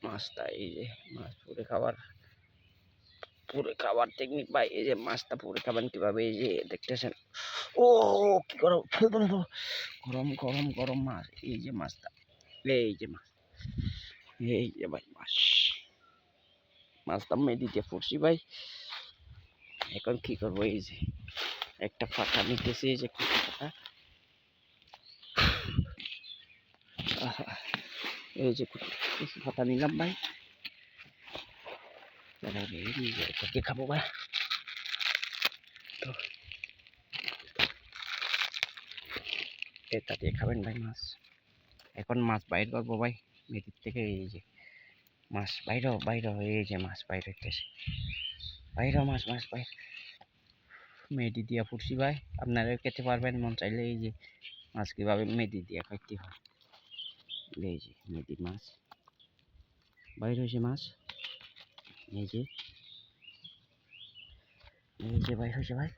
মাছটা এই যে মাছ পুরে খাবার টেকনিক ভাই। এই যে মাছটা পুরে খাবেন কিভাবে, এই যে দেখতেছেন। ও কি গরম গরম গরম গরম মাছ। এই যে মাছটা, এই যে মাছ, এই যে ভাই মাছটা মেডিতে পড়ছি ভাই। এখন কি করবো, এই যে একটা পাতা নিতেছি, এই যে পাতা, এই যে কিছু পাতা নিলাম ভাই। এটাকে খাবো ভাই। তো এটা দিয়ে খাবেন ভাই মাছ। এখন মাছ বাইর করবো ভাই মেডির থেকে। এই যে মাছ বাইর, এই যে মাছ বাইর হইতেছে, বাইর মাছ বাইর। মেডি দিয়া ফুটছি ভাই, আপনারাও খেতে পারবেন মন চাইলে। এই যে মাছ কিভাবে মেডি দিয়া খাইতে হয়, এই যে মেডি মাছ বাইর হয়েছে মাছ। এই যে বাইর হয়েছে ভাই।